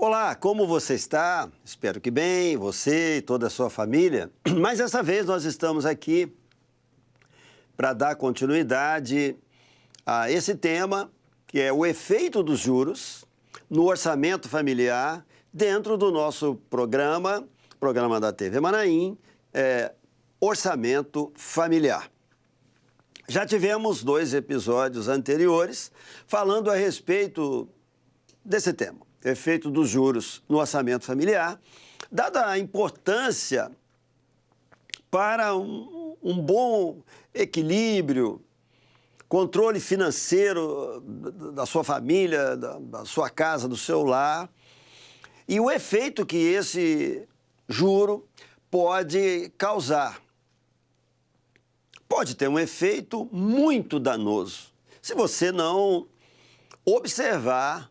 Olá, como você está? Espero que bem, você e toda a sua família. Mas dessa vez nós estamos aqui para dar continuidade a esse tema, que é o efeito dos juros no orçamento familiar, dentro do nosso programa da TV Manaim, Orçamento Familiar. Já tivemos 2 episódios anteriores falando a respeito desse tema, efeito dos juros no orçamento familiar, dada a importância para um bom equilíbrio, controle financeiro da sua família, da sua casa, do seu lar, e o efeito que esse juro pode causar. Pode ter um efeito muito danoso se você não observar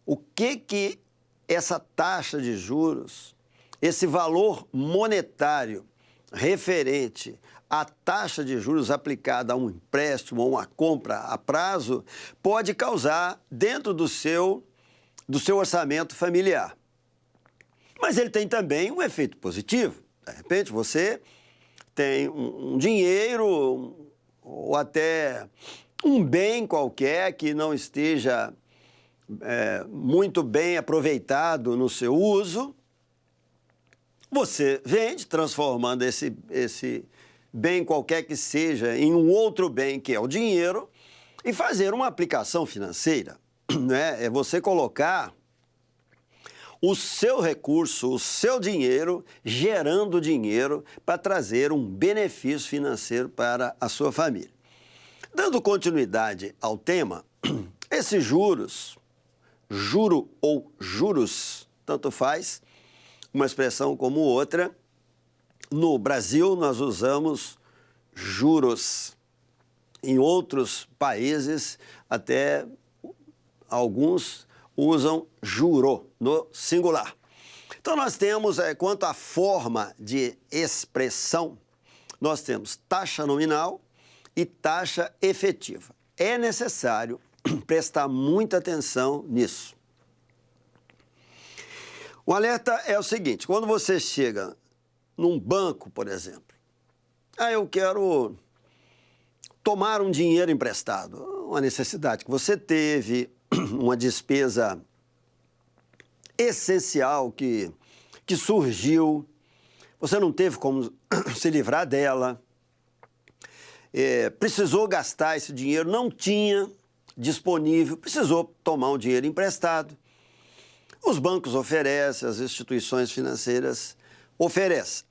o que essa taxa de juros, esse valor monetário referente à taxa de juros aplicada a um empréstimo ou uma compra a prazo, pode causar dentro do seu orçamento familiar. Mas ele tem também um efeito positivo. De repente, você tem um dinheiro ou até um bem qualquer que não esteja muito bem aproveitado no seu uso, você vende, transformando esse bem qualquer que seja em um outro bem, que é o dinheiro, e fazer uma aplicação financeira, né? É você colocar o seu recurso, o seu dinheiro, gerando dinheiro para trazer um benefício financeiro para a sua família. Dando continuidade ao tema, esses juros, juro ou juros, tanto faz, uma expressão como outra. No Brasil, nós usamos juros. Em outros países, até alguns usam juro, no singular. Então, nós temos, quanto à forma de expressão, nós temos taxa nominal e taxa efetiva. É necessário prestar muita atenção nisso. O alerta é o seguinte: quando você chega num banco, por exemplo, eu quero tomar um dinheiro emprestado, uma necessidade que você teve, uma despesa essencial que surgiu, você não teve como se livrar dela, precisou gastar esse dinheiro, não tinha disponível, precisou tomar um dinheiro emprestado. Os bancos oferecem, as instituições financeiras oferecem.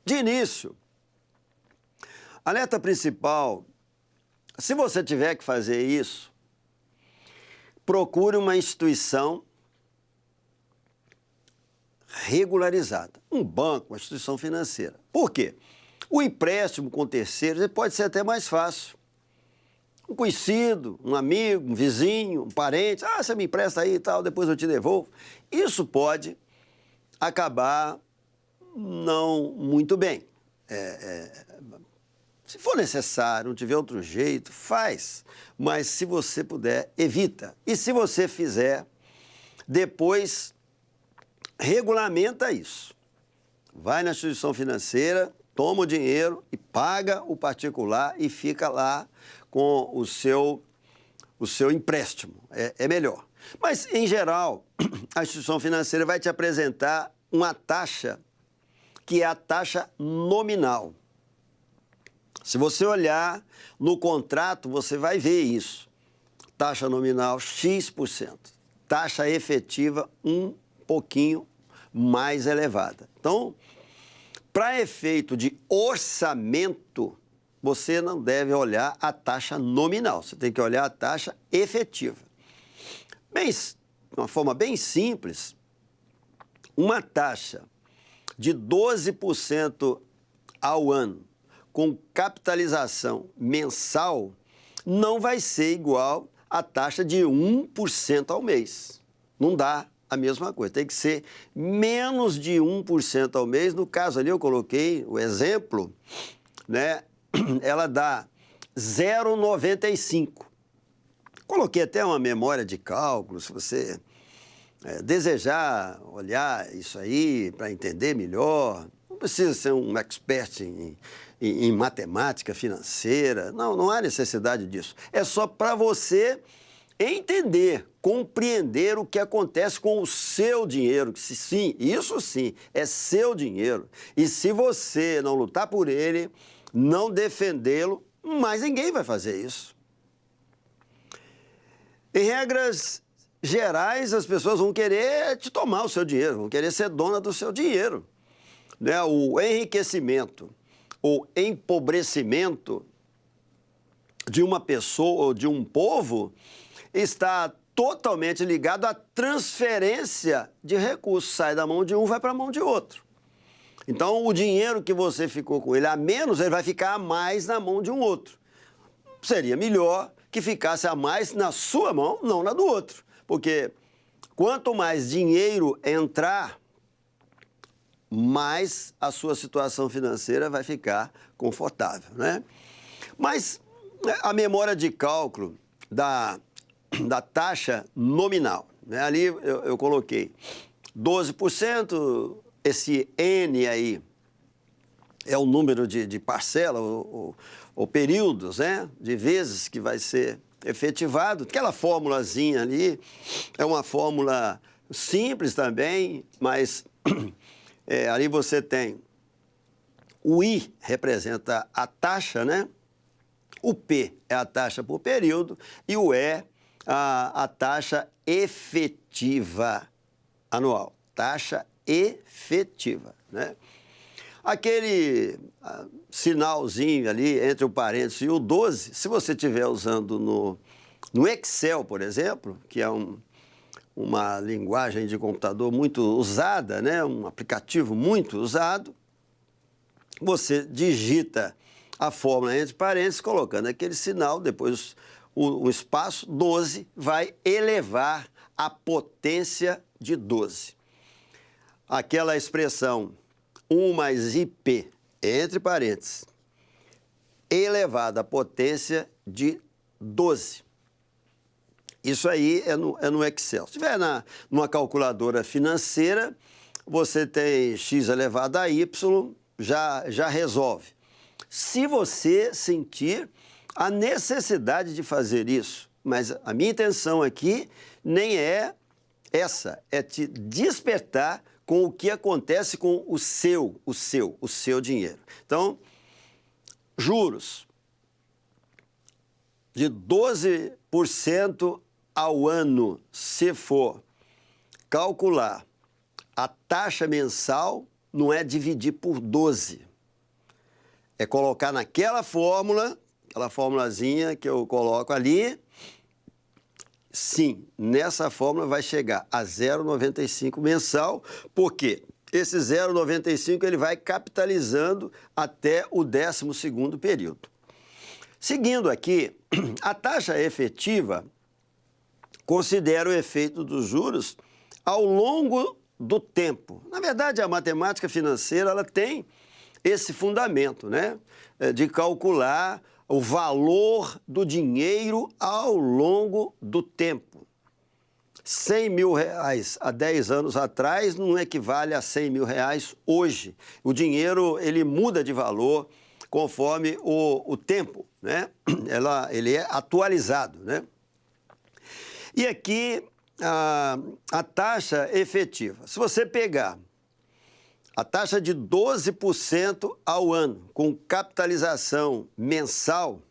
De início, alerta principal: se você tiver que fazer isso, procure uma instituição regularizada, um banco, uma instituição financeira. Por quê? O empréstimo com terceiros pode ser até mais fácil. Um conhecido, um amigo, um vizinho, um parente, você me empresta aí e tal, depois eu te devolvo. Isso pode acabar não muito bem. Se for necessário, não tiver outro jeito, faz. Mas se você puder, evita. E se você fizer, depois regulamenta isso. Vai na instituição financeira, toma o dinheiro e paga o particular e fica lá com o seu empréstimo. É melhor. Mas, em geral, a instituição financeira vai te apresentar uma taxa que é a taxa nominal. Se você olhar no contrato, você vai ver isso. Taxa nominal X%. Taxa efetiva um pouquinho mais elevada. Então, para efeito de orçamento, você não deve olhar a taxa nominal, você tem que olhar a taxa efetiva. Bem, de uma forma bem simples, uma taxa de 12% ao ano, com capitalização mensal, não vai ser igual à taxa de 1% ao mês. Não dá a mesma coisa, tem que ser menos de 1% ao mês. No caso ali eu coloquei o exemplo, né? Ela dá 0,95. Coloquei até uma memória de cálculo, se você desejar olhar isso aí para entender melhor. Não precisa ser um expert em matemática financeira. Não, não há necessidade disso. É só para você entender, compreender o que acontece com o seu dinheiro. Sim, isso sim, é seu dinheiro. E se você não lutar por ele, não defendê-lo, mais ninguém vai fazer isso. Em regras gerais, as pessoas vão querer te tomar o seu dinheiro, vão querer ser dona do seu dinheiro. Né? O enriquecimento ou empobrecimento de uma pessoa ou de um povo está totalmente ligado à transferência de recursos. Sai da mão de um, vai para a mão de outro. Então, o dinheiro que você ficou com ele a menos, ele vai ficar a mais na mão de um outro. Seria melhor que ficasse a mais na sua mão, não na do outro. Porque quanto mais dinheiro entrar, mais a sua situação financeira vai ficar confortável, né? Mas a memória de cálculo da taxa nominal, né? Ali eu coloquei 12%, esse N aí é o número de parcela ou períodos, né? De vezes que vai ser efetivado. Aquela formulazinha ali é uma fórmula simples também, mas ali você tem o I representa a taxa, né? O P é a taxa por período e o E a taxa efetiva anual. Taxa efetiva, né? Aquele sinalzinho ali entre o parênteses e o 12, se você estiver usando no Excel, por exemplo, que é uma linguagem de computador muito usada, né? Um aplicativo muito usado, você digita a fórmula entre parênteses, colocando aquele sinal, depois o espaço 12 vai elevar a potência de 12. Aquela expressão 1 mais IP, entre parênteses, elevado à potência de 12. Isso aí é no Excel. Se tiver numa calculadora financeira, você tem x elevado a y, já resolve. Se você sentir a necessidade de fazer isso, mas a minha intenção aqui nem é essa, é te despertar com o que acontece com o seu dinheiro. Então, juros de 12% ao ano, se for calcular a taxa mensal, não é dividir por 12. É colocar naquela fórmula, aquela formulazinha que eu coloco ali. Sim, nessa fórmula vai chegar a 0,95 mensal, porque esse 0,95 ele vai capitalizando até o 12º período. Seguindo aqui, a taxa efetiva considera o efeito dos juros ao longo do tempo. Na verdade, a matemática financeira ela tem esse fundamento, né, de calcular o valor do dinheiro ao longo do tempo. 100 mil reais há 10 anos atrás não equivale a 100 mil reais hoje. O dinheiro ele muda de valor conforme o tempo, né? Ele é atualizado, né? E aqui a taxa efetiva. Se você pegar a taxa de 12% ao ano, com capitalização mensal,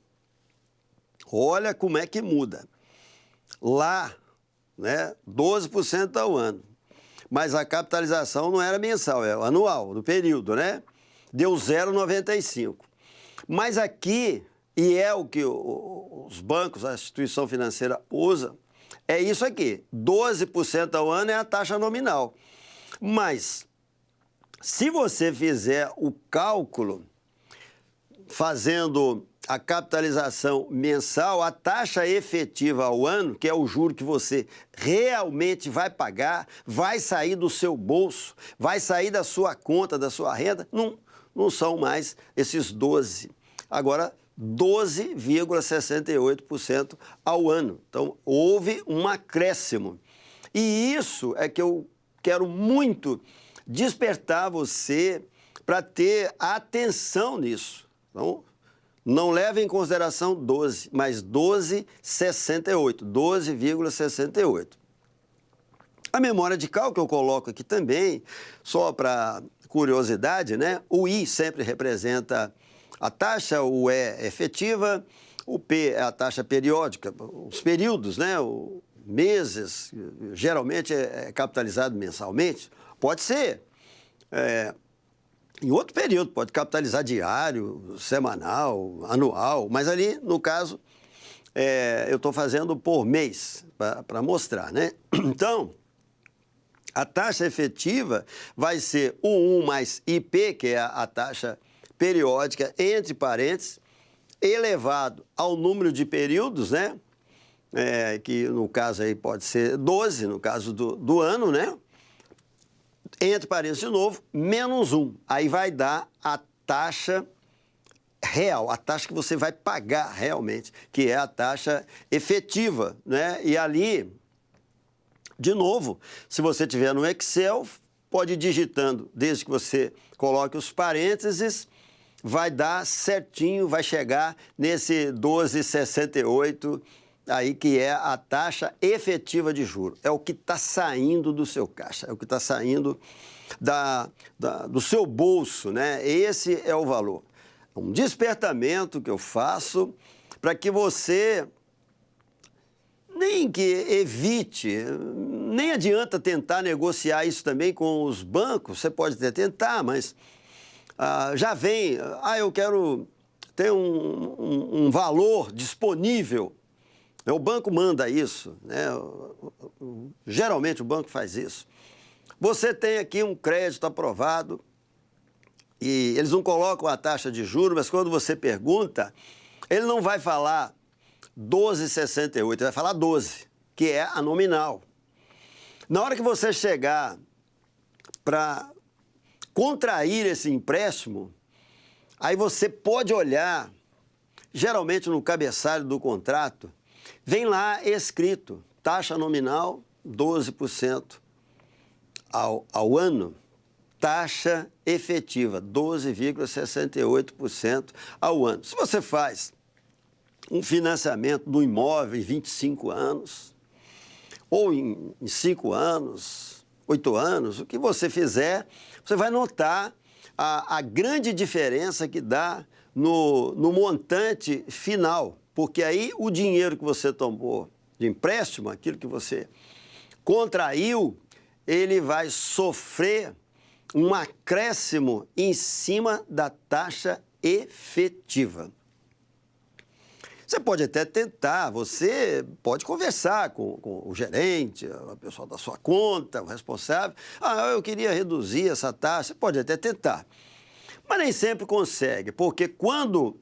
olha como é que muda. Lá, né, 12% ao ano, mas a capitalização não era mensal, é anual, no período, né? Deu 0,95. Mas aqui, e é o que os bancos, a instituição financeira usa, é isso aqui, 12% ao ano é a taxa nominal. Mas se você fizer o cálculo, fazendo a capitalização mensal, a taxa efetiva ao ano, que é o juro que você realmente vai pagar, vai sair do seu bolso, vai sair da sua conta, da sua renda, não são mais esses 12. Agora, 12,68% ao ano. Então, houve um acréscimo. E isso é que eu quero muito despertar você para ter atenção nisso. Então, não leve em consideração 12, mas 12,68, 12,68. A memória de cálculo que eu coloco aqui também, só para curiosidade, né? O I sempre representa a taxa, o E é efetiva, o P é a taxa periódica, os períodos, né? Meses, geralmente é capitalizado mensalmente, pode ser em outro período, pode capitalizar diário, semanal, anual, mas ali, no caso, eu estou fazendo por mês, para mostrar, né? Então, a taxa efetiva vai ser o 1 mais IP, que é a taxa periódica, entre parênteses, elevado ao número de períodos, né? Que no caso aí pode ser 12, no caso do ano, né? Entre parênteses de novo, menos 1. Aí vai dar a taxa real, a taxa que você vai pagar realmente, que é a taxa efetiva, né? E ali, de novo, se você tiver no Excel, pode ir digitando, desde que você coloque os parênteses, vai dar certinho, vai chegar nesse 12,68 aí, que é a taxa efetiva de juros. É o que está saindo do seu caixa, é o que está saindo do seu bolso, né? Esse é o valor. Um despertamento que eu faço para que você nem que evite, nem adianta tentar negociar isso também com os bancos, você pode até tentar, mas já vem, eu quero ter um valor disponível. O banco manda isso, né? Geralmente o banco faz isso. Você tem aqui um crédito aprovado e eles não colocam a taxa de juros, mas quando você pergunta, ele não vai falar 12,68, ele vai falar 12, que é a nominal. Na hora que você chegar para contrair esse empréstimo, aí você pode olhar, geralmente no cabeçalho do contrato, vem lá escrito, taxa nominal 12% ao ano, taxa efetiva 12,68% ao ano. Se você faz um financiamento do imóvel em 25 anos, ou em 5 anos, 8 anos, o que você fizer, você vai notar a grande diferença que dá no montante final. Porque aí o dinheiro que você tomou de empréstimo, aquilo que você contraiu, ele vai sofrer um acréscimo em cima da taxa efetiva. Você pode até tentar, você pode conversar com o gerente, a pessoa da sua conta, o responsável. Eu queria reduzir essa taxa, você pode até tentar. Mas nem sempre consegue, porque quando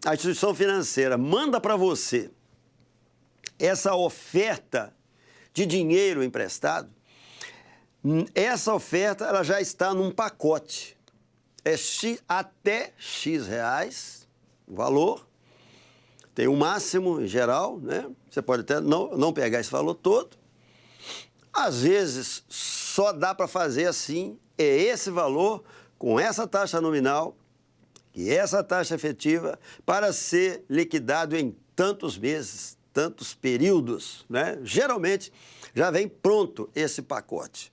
a instituição financeira manda para você essa oferta de dinheiro emprestado, essa oferta ela já está num pacote. É até X reais o valor, tem um máximo em geral, né? Você pode até não pegar esse valor todo. Às vezes só dá para fazer assim, é esse valor com essa taxa nominal e essa taxa efetiva para ser liquidado em tantos meses, tantos períodos, né? Geralmente já vem pronto esse pacote.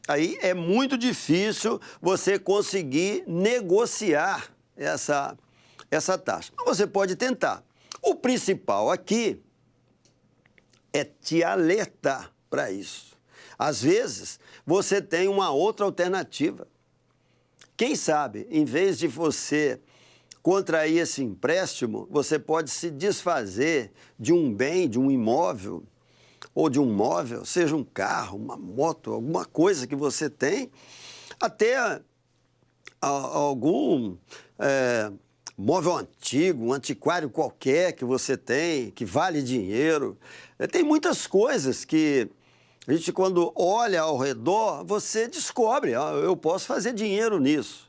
Aí é muito difícil você conseguir negociar essa taxa. Mas você pode tentar. O principal aqui é te alertar para isso. Às vezes, você tem uma outra alternativa. Quem sabe, em vez de você contrair esse empréstimo, você pode se desfazer de um bem, de um imóvel, ou de um móvel, seja um carro, uma moto, alguma coisa que você tem, até algum móvel antigo, um antiquário qualquer que você tem, que vale dinheiro. Tem muitas coisas que a gente, quando olha ao redor, você descobre, eu posso fazer dinheiro nisso.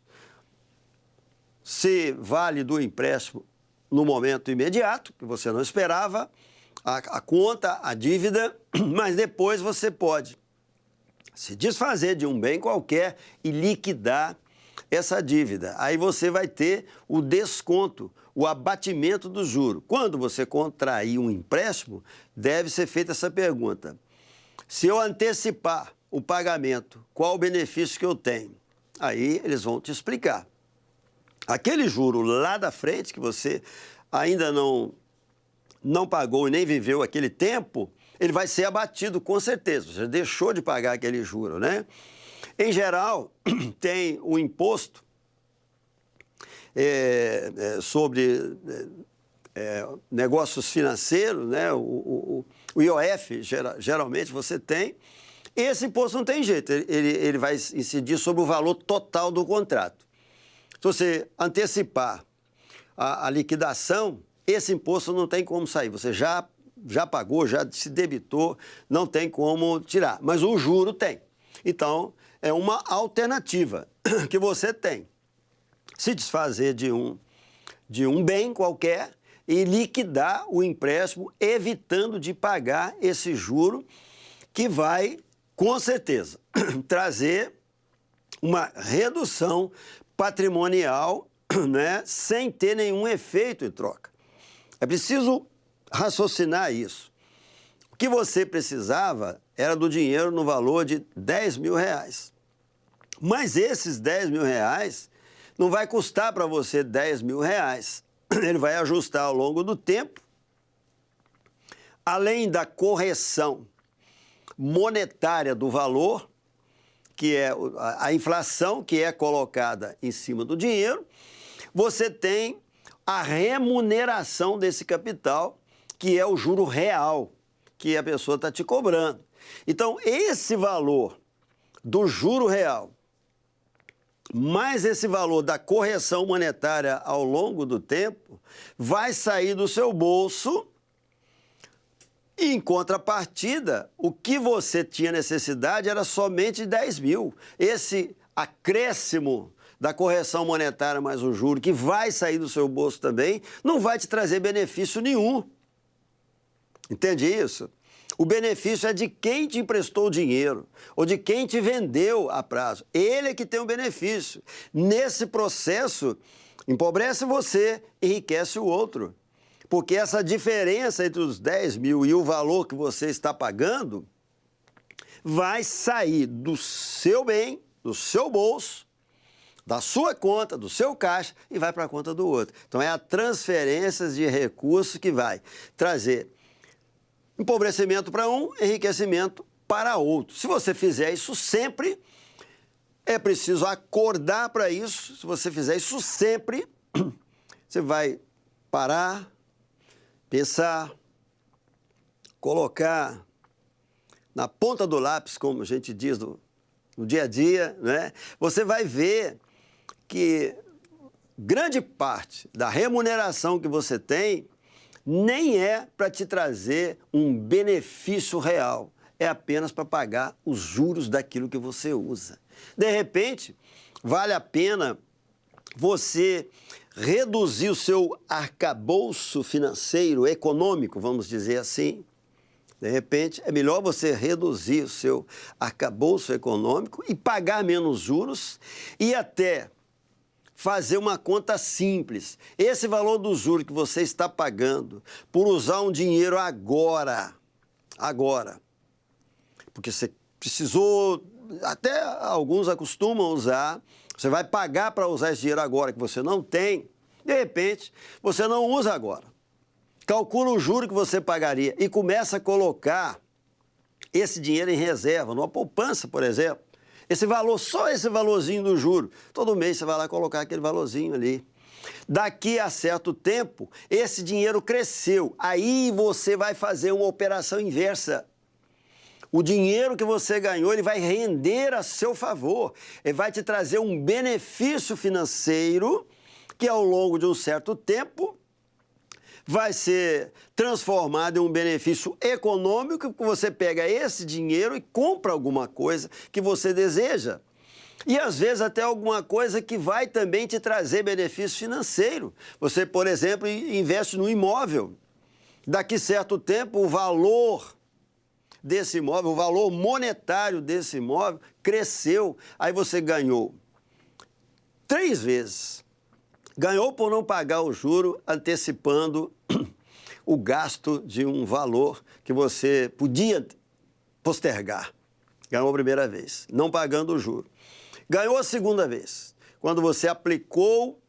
Se vale do empréstimo no momento imediato, que você não esperava, a conta, a dívida, mas depois você pode se desfazer de um bem qualquer e liquidar essa dívida. Aí você vai ter o desconto, o abatimento do juro. Quando você contrair um empréstimo, deve ser feita essa pergunta: se eu antecipar o pagamento, qual o benefício que eu tenho? Aí eles vão te explicar. Aquele juro lá da frente, que você ainda não pagou e nem viveu aquele tempo, ele vai ser abatido com certeza. Você deixou de pagar aquele juro, né? Em geral, tem o imposto sobre negócios financeiros, né? O IOF, geralmente você tem. Esse imposto não tem jeito, ele vai incidir sobre o valor total do contrato. Se você antecipar a liquidação, esse imposto não tem como sair. Você já pagou, já se debitou, não tem como tirar. Mas o juro tem. Então, é uma alternativa que você tem. Se desfazer de um bem qualquer e liquidar o empréstimo, evitando de pagar esse juro que vai, com certeza, trazer uma redução patrimonial, né, sem ter nenhum efeito em troca. É preciso raciocinar isso. O que você precisava era do dinheiro no valor de R$10.000. Mas esses R$10.000 não vai custar para você R$10.000. Ele vai ajustar ao longo do tempo, além da correção monetária do valor, que é a inflação que é colocada em cima do dinheiro, você tem a remuneração desse capital, que é o juro real que a pessoa está te cobrando. Então, esse valor do juro real, mais esse valor da correção monetária ao longo do tempo, vai sair do seu bolso. E, em contrapartida, o que você tinha necessidade era somente 10 mil. Esse acréscimo da correção monetária mais o juro, que vai sair do seu bolso também, não vai te trazer benefício nenhum. Entende isso? O benefício é de quem te emprestou o dinheiro ou de quem te vendeu a prazo. Ele é que tem o benefício. Nesse processo, empobrece você, enriquece o outro. Porque essa diferença entre os 10 mil e o valor que você está pagando vai sair do seu bem, do seu bolso, da sua conta, do seu caixa e vai para a conta do outro. Então, é a transferência de recursos que vai trazer empobrecimento para um, enriquecimento para outro. Se você fizer isso sempre, é preciso acordar para isso. Se você fizer isso sempre, você vai parar, pensar, colocar na ponta do lápis, como a gente diz no dia a dia, né? Você vai ver que grande parte da remuneração que você tem nem é para te trazer um benefício real, é apenas para pagar os juros daquilo que você usa. De repente, vale a pena você reduzir o seu arcabouço financeiro, econômico, vamos dizer assim. De repente, é melhor você reduzir o seu arcabouço econômico e pagar menos juros e até fazer uma conta simples. Esse valor do juro que você está pagando por usar um dinheiro agora, porque você precisou, até alguns acostumam usar, você vai pagar para usar esse dinheiro agora que você não tem, de repente, você não usa agora. Calcula o juro que você pagaria e começa a colocar esse dinheiro em reserva, numa poupança, por exemplo. Esse valor, só esse valorzinho do juro, todo mês você vai lá colocar aquele valorzinho ali. Daqui a certo tempo, esse dinheiro cresceu, aí você vai fazer uma operação inversa. O dinheiro que você ganhou, ele vai render a seu favor, ele vai te trazer um benefício financeiro que ao longo de um certo tempo vai ser transformado em um benefício econômico, que você pega esse dinheiro e compra alguma coisa que você deseja. E, às vezes, até alguma coisa que vai também te trazer benefício financeiro. Você, por exemplo, investe no imóvel. Daqui a certo tempo, o valor desse imóvel, o valor monetário desse imóvel cresceu. Aí você ganhou 3 vezes. Ganhou por não pagar o juro, antecipando o gasto de um valor que você podia postergar. Ganhou a primeira vez, não pagando o juro. Ganhou a segunda vez, quando você aplicou,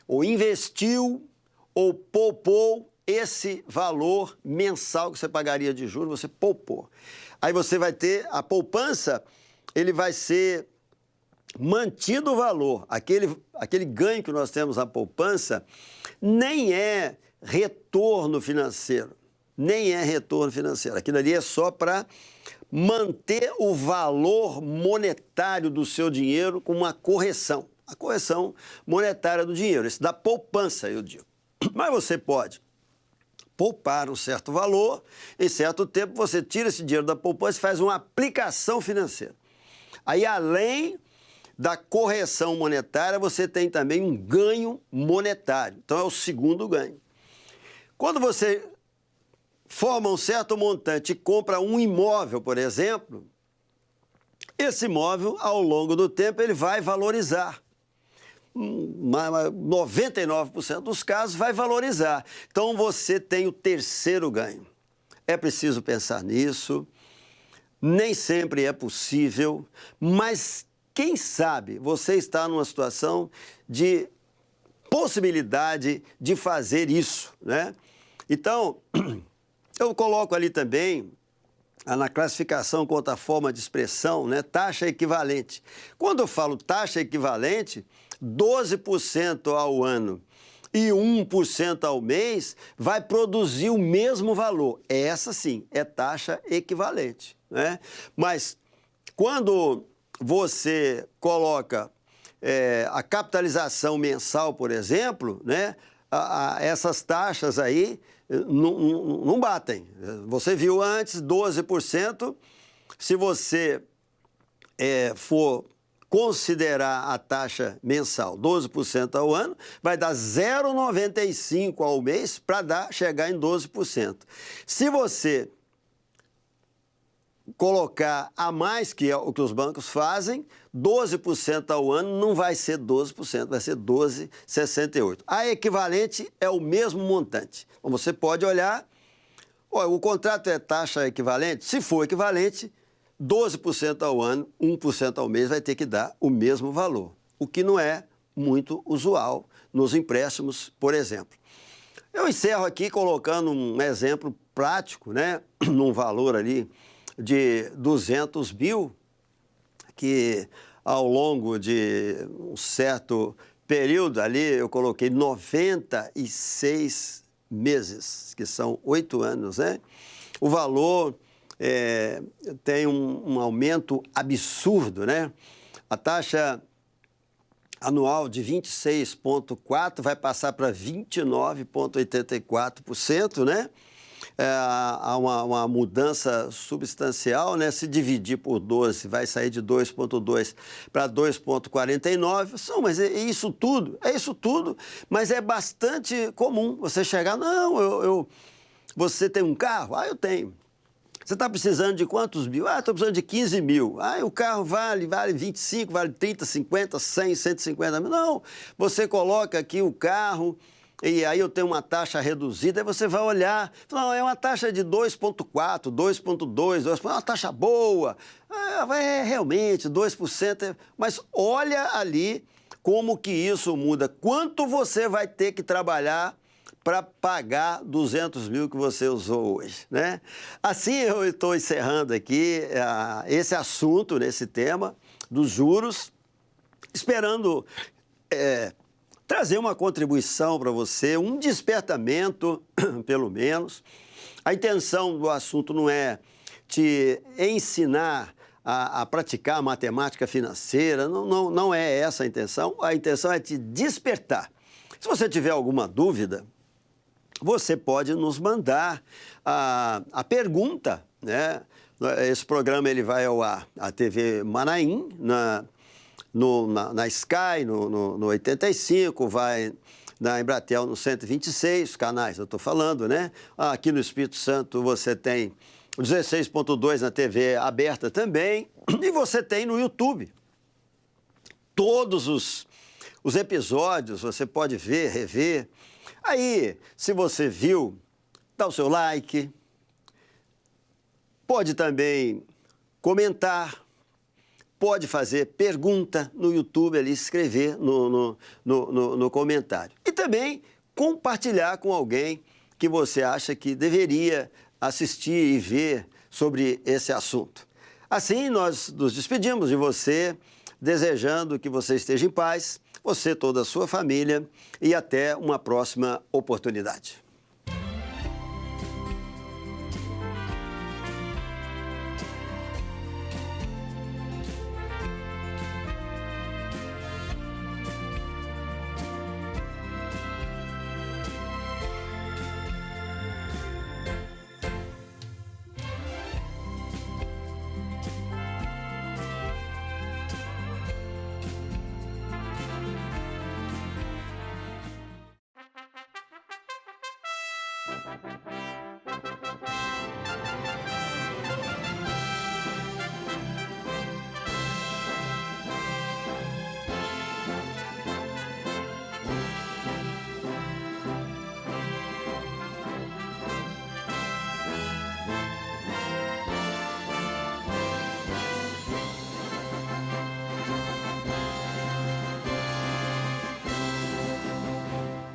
ou investiu, ou poupou esse valor mensal que você pagaria de juros, você poupou. Aí você vai ter a poupança, ele vai ser mantido o valor. Aquele ganho que nós temos na poupança nem é retorno financeiro. Nem é retorno financeiro. Aquilo ali é só para manter o valor monetário do seu dinheiro com uma correção. A correção monetária do dinheiro. Isso da poupança, eu digo. Mas você pode poupar um certo valor, em certo tempo você tira esse dinheiro da poupança e faz uma aplicação financeira. Aí, além da correção monetária, você tem também um ganho monetário. Então, é o segundo ganho. Quando você forma um certo montante e compra um imóvel, por exemplo, esse imóvel, ao longo do tempo, ele vai valorizar. 99% dos casos vai valorizar. Então, você tem o terceiro ganho. É preciso pensar nisso. Nem sempre é possível, mas quem sabe você está numa situação de possibilidade de fazer isso, né? Então, eu coloco ali também, na classificação quanto à forma de expressão, né, taxa equivalente. Quando eu falo taxa equivalente, 12% ao ano e 1% ao mês vai produzir o mesmo valor. Essa sim é taxa equivalente, né? Mas quando você coloca a capitalização mensal, por exemplo, né, essas taxas aí não batem. Você viu antes 12%, se você for considerar a taxa mensal 12% ao ano, vai dar 0,95 ao mês para chegar em 12%. Se você colocar a mais, que é o que os bancos fazem, 12% ao ano não vai ser 12%, vai ser 12,68%. A equivalente é o mesmo montante. Então, você pode olhar, o contrato é taxa equivalente? Se for equivalente, 12% ao ano, 1% ao mês vai ter que dar o mesmo valor, o que não é muito usual nos empréstimos, por exemplo. Eu encerro aqui colocando um exemplo prático, né, num valor ali de 200 mil, que ao longo de um certo período ali, eu coloquei 96 meses, que são 8 anos, né? O valor tem um aumento absurdo, né? A taxa anual de 26,4% vai passar para 29,84%, né? Há uma mudança substancial, né? Se dividir por 12, vai sair de 2,2 para 2,49. Mas é isso tudo, mas é bastante comum você chegar, você tem um carro? Eu tenho. Você está precisando de quantos mil? Estou precisando de 15 mil. O carro vale 25, vale 30, 50, 100, 150 mil. Não, você coloca aqui o carro e aí eu tenho uma taxa reduzida, aí você vai olhar, não, é uma taxa de 2,4, 2,2, é uma taxa boa. Realmente, 2%, mas olha ali como que isso muda. Quanto você vai ter que trabalhar para pagar 200 mil que você usou hoje, né? Assim eu estou encerrando aqui esse assunto, nesse tema dos juros, esperando trazer uma contribuição para você, um despertamento, pelo menos. A intenção do assunto não é te ensinar a praticar matemática financeira, não é essa a intenção é te despertar. Se você tiver alguma dúvida, você pode nos mandar a pergunta, né? Esse programa ele vai ao ar, a TV Manaim, na Sky, no 85, vai na Embratel no 126 canais, eu estou falando, né? Aqui no Espírito Santo você tem o 16.2 na TV aberta também, e você tem no YouTube. Todos os episódios você pode ver, rever. Aí, se você viu, dá o seu like, pode também comentar, pode fazer pergunta no YouTube ali, escrever no comentário. E também compartilhar com alguém que você acha que deveria assistir e ver sobre esse assunto. Assim, nós nos despedimos de você, desejando que você esteja em paz, você, toda a sua família, e até uma próxima oportunidade.